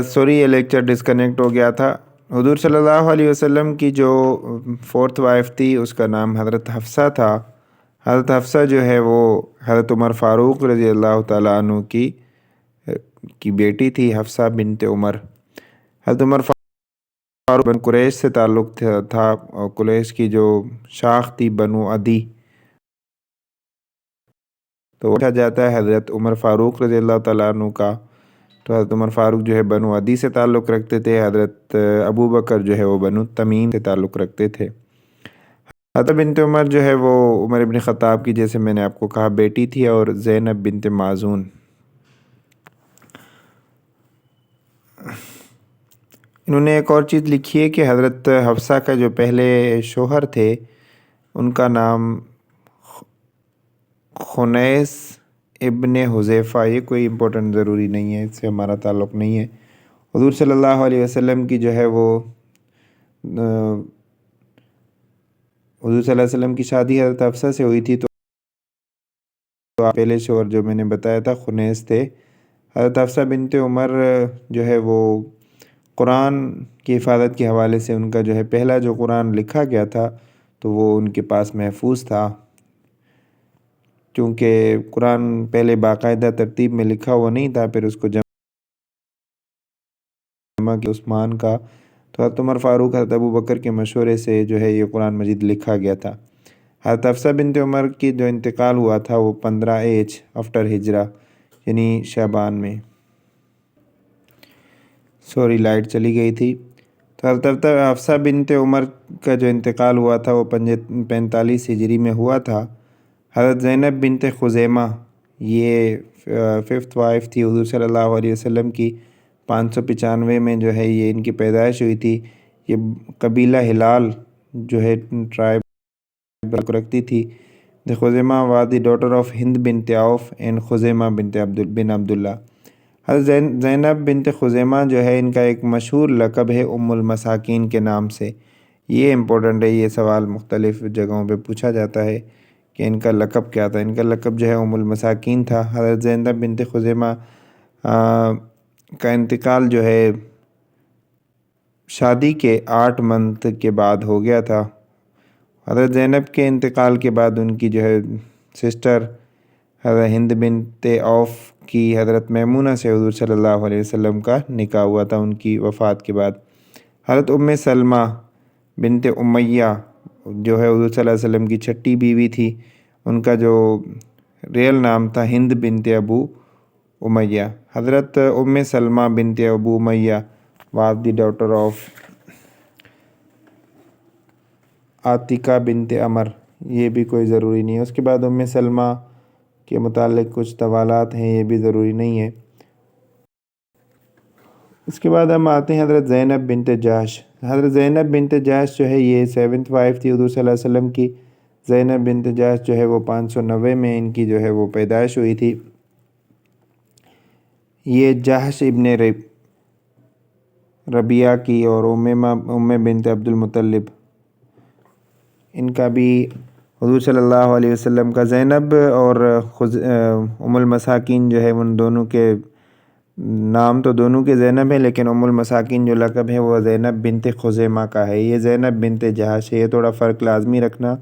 Sorry یہ lecture disconnect ہو گیا تھا۔ حضور صلی اللہ علیہ وسلم کی جو فورتھ وائف تھی اس کا نام حضرت حفصہ تھا۔ حضرت حفصہ جو ہے وہ حضرت عمر فاروق رضی اللہ تعالیٰ عنہ کی بیٹی تھی، حفصہ بنت عمر۔ حضرت عمر فاروق بن قریش سے تعلق تھا، اور قریش کی جو شاخ تھی بنو عدی، تو کہا جاتا ہے حضرت عمر فاروق رضی اللہ تعالیٰ عنہ کا۔ تو حضرت عمر فاروق جو ہے بنو عدی سے تعلق رکھتے تھے، حضرت ابو بکر جو ہے وہ بنو تمیم سے تعلق رکھتے تھے۔ حضرت بنت عمر جو ہے وہ عمر ابن خطاب کی، جیسے میں نے آپ کو کہا، بیٹی تھی، اور زینب بنت مازون۔ انہوں نے ایک اور چیز لکھی ہے کہ حضرت حفصہ کا جو پہلے شوہر تھے ان کا نام خنیس ابن حذیفہ، یہ کوئی امپورٹنٹ ضروری نہیں ہے، اس سے ہمارا تعلق نہیں ہے۔ حضور صلی اللہ علیہ وسلم کی جو ہے وہ حضور صلی اللہ علیہ وسلم کی شادی حضرت حفصہ سے ہوئی تھی، تو پہلے شوہر جو میں نے بتایا تھا خنیس تھے۔ حضرت حفصہ بنت عمر جو ہے وہ قرآن کی حفاظت کے حوالے سے ان کا جو ہے پہلا جو قرآن لکھا گیا تھا تو وہ ان کے پاس محفوظ تھا، کیونکہ قرآن پہلے باقاعدہ ترتیب میں لکھا ہوا نہیں تھا، پھر اس کو جمع کیا عثمان کا، تو حضرت عمر فاروق حضرت ابو بکر کے مشورے سے جو ہے یہ قرآن مجید لکھا گیا تھا۔ حضرت حفصہ بنت عمر کی جو انتقال ہوا تھا وہ 15 ایج آفٹر ہجرہ، یعنی شعبان میں۔ سوری لائٹ چلی گئی تھی۔ تو حضرت حفصہ بنت عمر کا جو انتقال ہوا تھا وہ 45 ہجری میں ہوا تھا۔ حضرت زینب بنت خزیمہ، یہ 5th وائف تھی حضور صلی اللہ علیہ وسلم کی۔ 595 میں جو ہے یہ ان کی پیدائش ہوئی تھی۔ یہ قبیلہ ہلال جو ہے ٹرائب رکھتی تھی۔ خزیمہ واز دی ڈاٹر آف ہند بنت عوف اینڈ خزیمہ بن عبداللہ۔ حضرت زینب بنت خزیمہ جو ہے ان کا ایک مشہور لقب ہے ام المساکین کے نام سے۔ یہ امپورٹنٹ ہے، یہ سوال مختلف جگہوں پہ پوچھا جاتا ہے کہ ان کا لقب کیا تھا۔ ان کا لقب جو ہے ام المساکین تھا۔ حضرت زینب بنت خزیمہ کا انتقال جو ہے شادی کے 8 منتھ کے بعد ہو گیا تھا۔ حضرت زینب کے انتقال کے بعد ان کی جو ہے سسٹر حضرت ہند بنت عوف کی حضرت میمونہ سے حضور صلی اللہ علیہ وسلم کا نکاح ہوا تھا ان کی وفات کے بعد۔ حضرت ام سلمہ بنت امیہ جو ہے حضور صلی اللہ علیہ وسلم کی چھٹی بیوی تھی، ان کا جو ریئل نام تھا ہند بنت ابو امیہ۔ حضرت ام سلمہ بنت Abu Umayya was the daughter of Atika بنت عمر، یہ بھی کوئی ضروری نہیں ہے۔ اس کے بعد ام سلمہ کے متعلق کچھ توالات ہیں، یہ بھی ضروری نہیں ہے۔ اس کے بعد ہم آتے ہیں حضرت زینب بنت جحش۔ حضرت زینب بنت جحش جو ہے یہ 7th وائف تھی حضور صلی اللہ علیہ وسلم کی۔ زینب بنت جحش جو ہے وہ 590 میں ان کی جو ہے وہ پیدائش ہوئی تھی۔ یہ جحش ابن ربیعہ کی اور ام بنت عبد المطلب، ان کا بھی حضور صلی اللہ علیہ وسلم کا زینب اور ام المساکین جو ہے ان دونوں کے نام تو دونوں کے زینب ہے، لیکن ام المساکین جو لقب ہے وہ زینب بنت خزیمہ کا ہے۔ یہ زینب بنت جحش ہے، یہ تھوڑا فرق لازمی رکھنا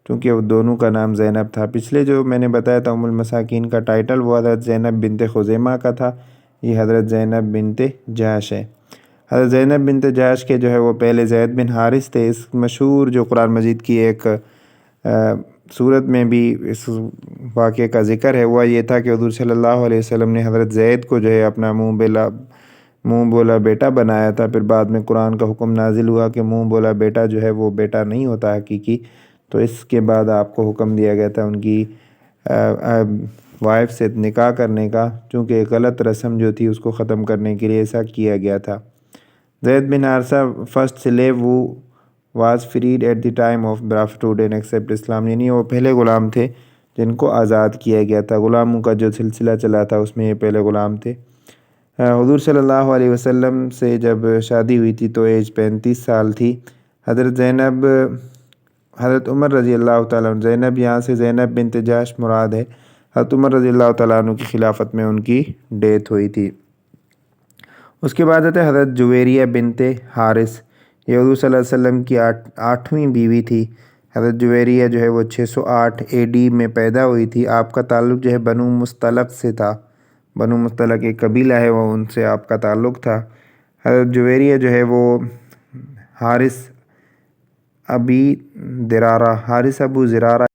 کیونکہ وہ دونوں کا نام زینب تھا۔ پچھلے جو میں نے بتایا تھا ام المساکین کا ٹائٹل وہ حضرت زینب بنت خزیمہ کا تھا، یہ حضرت زینب بنت جحش ہے۔ حضرت زینب بنت جحش کے جو ہے وہ پہلے زید بن حارث تھے۔ اس مشہور جو قرآن مجید کی ایک صورت میں بھی اس واقعے کا ذکر ہے، وہ یہ تھا کہ حضور صلی اللہ علیہ وسلم نے حضرت زید کو جو ہے اپنا منہ بولا بیٹا بنایا تھا۔ پھر بعد میں قرآن کا حکم نازل ہوا کہ منہ بولا بیٹا جو ہے وہ بیٹا نہیں ہوتا حقیقی، تو اس کے بعد آپ کو حکم دیا گیا تھا ان کی وائف سے نکاح کرنے کا، چونکہ ایک غلط رسم جو تھی اس کو ختم کرنے کے لیے ایسا کیا گیا تھا۔ زید بن Haritha first slave who was freed at the time of prophethood and accept اسلام، یعنی وہ پہلے غلام تھے جن کو آزاد کیا گیا تھا۔ غلاموں کا جو سلسلہ چلا تھا اس میں یہ پہلے غلام تھے۔ حضور صلی اللہ علیہ وسلم سے جب شادی ہوئی تھی تو ایج 35 سال تھی۔ حضرت زینب حضرت عمر رضی اللہ تعالیٰ عنہ، زینب یہاں سے زینب بنت جحش مراد ہے، حضرت عمر رضی اللہ تعالیٰ عنہ کی خلافت میں ان کی ڈیتھ ہوئی تھی۔ اس کے بعد آتے حضرت جویریہ بنت حارث، یہ حضور صلی اللہ علیہ وسلم کی آٹھویں بیوی تھی۔ حضرت جویریہ جو ہے وہ 608 AD میں پیدا ہوئی تھی۔ آپ کا تعلق جو ہے بنو مستلق سے تھا، بنو مستلق ایک قبیلہ ہے، وہ ان سے آپ کا تعلق تھا۔ حضرت جویریہ جو ہے وہ حارث ابو زرارہ،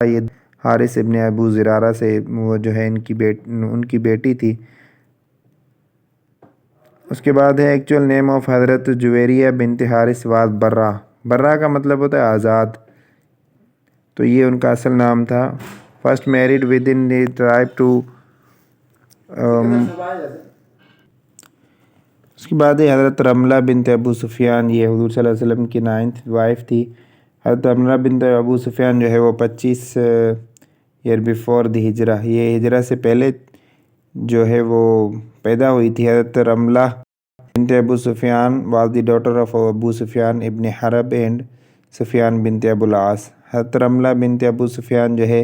یہ حارث ابن ابو زرارہ سے وہ جو ہے ان کی بیٹی تھی۔ اس کے بعد ہے ایکچوئل نیم آف حضرت جویریہ بنت حارث واز برہ۔ برہ کا مطلب ہوتا ہے آزاد، تو یہ ان کا اصل نام تھا۔ First married with in the tribe to اس کے بعد ہے حضرت رملہ بنت ابو سفیان، یہ حضور صلی اللہ علیہ وسلم کی 9th وائف تھی۔ حضرت رملہ بنت ابو سفیان جو ہے وہ 25 ایئر بیفور دی ہجرہ، یہ ہجرہ سے پہلے جو ہے وہ پیدا ہوئی تھی۔ حضرت رملہ بنت ابو سفیان واز دی ڈاٹر آف ابو سفیان ابن حرب اینڈ سفیان بنت ابو العاص۔ حضرت رملہ بنت ابو سفیان جو ہے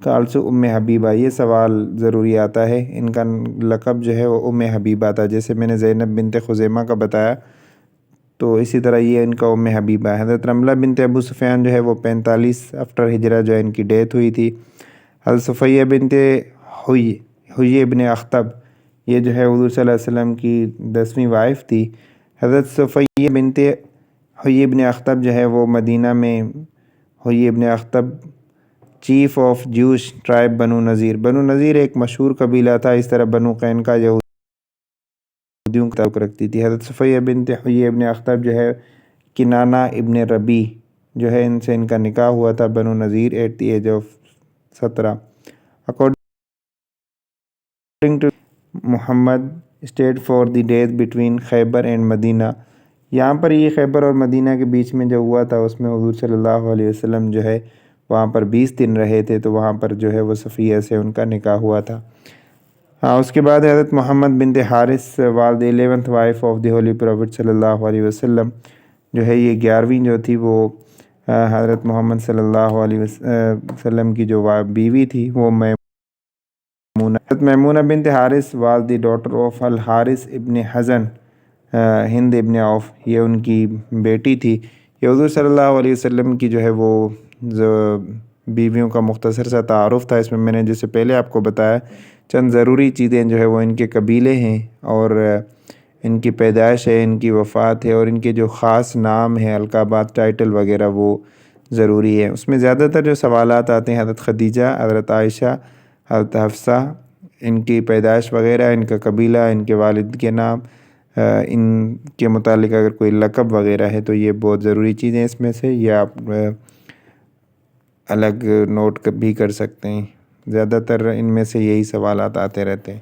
کالسو حبیبہ، یہ سوال ضروری آتا ہے، ان کا لقب جو ہے وہ حبیبہ تھا، جیسے میں نے زینب بنت خزیمہ کا بتایا، تو اسی طرح یہ ان کا حبیبہ ہے۔ حضرت رملہ بنت ابو سفیان جو ہے وہ 45 آفٹر ہجرہ جو ہے ان کی ڈیتھ ہوئی تھی۔ حضرت صفیہ بنت حیی ابن اخطب، یہ جو ہے حضور صلی اللہ علیہ وسلم کی 10ویں وائف تھی۔ حضرت صفیہ بنت حیی ابن اخطب جو ہے وہ مدینہ میں، حیی ابن اخطب چیف آف جوش ٹرائب بنو نذیر، بنو نذیر ایک مشہور قبیلہ تھا، اس طرح بنو قینقاع یہودیوں کا تعلق رکھتی تھی۔ حضرت صفیہ بنت حیی ابن اخطب جو ہے کنانہ ابن ربی جو ہے ان سے ان کا نکاح ہوا تھا، Banu Nadir at the age of 17۔ According to Muhammad state for the death between Khaybar and Medina, یہاں پر یہ خیبر اور مدینہ کے بیچ میں جو ہوا تھا اس میں حضور صلی اللہ علیہ وسلم جو ہے وہاں پر 20 دن رہے تھے، تو وہاں پر جو ہے وہ صفیہ سے ان کا نکاح ہوا تھا۔ اس کے بعد حضرت محمد بنت Harith was the 11th wife of the holy prophet صلی اللہ علیہ وسلم، جو ہے یہ 11ویں جو تھی وہ حضرت محمد صلی اللہ علیہ وسلم کی جو بیوی تھی وہ میمونہ۔ حضرت میمونہ بنت Harith was the daughter of al Harith ابن حزن ہند ابن عوف، یہ ان کی بیٹی تھی۔ یہ حضور صلی اللہ علیہ وسلم کی جو ہے وہ بیویوں کا مختصر سا تعارف تھا۔ اس میں نے جیسے پہلے آپ کو بتایا چند ضروری چیزیں جو ہے وہ ان کے قبیلے ہیں اور ان کی پیدائش ہے، ان کی وفات ہے، اور ان کے جو خاص نام ہیں، القابات، ٹائٹل وغیرہ وہ ضروری ہے۔ اس میں زیادہ تر جو سوالات آتے ہیں حضرت خدیجہ، حضرت عائشہ، حضرت حفصہ، ان کی پیدائش وغیرہ، ان کا قبیلہ، ان کے والد کے نام، ان کے متعلق اگر کوئی لقب وغیرہ ہے تو یہ بہت ضروری چیزیں اس میں سے، یہ آپ الگ نوٹ بھی کر سکتے ہیں۔ زیادہ تر ان میں سے یہی سوالات آتے رہتے ہیں۔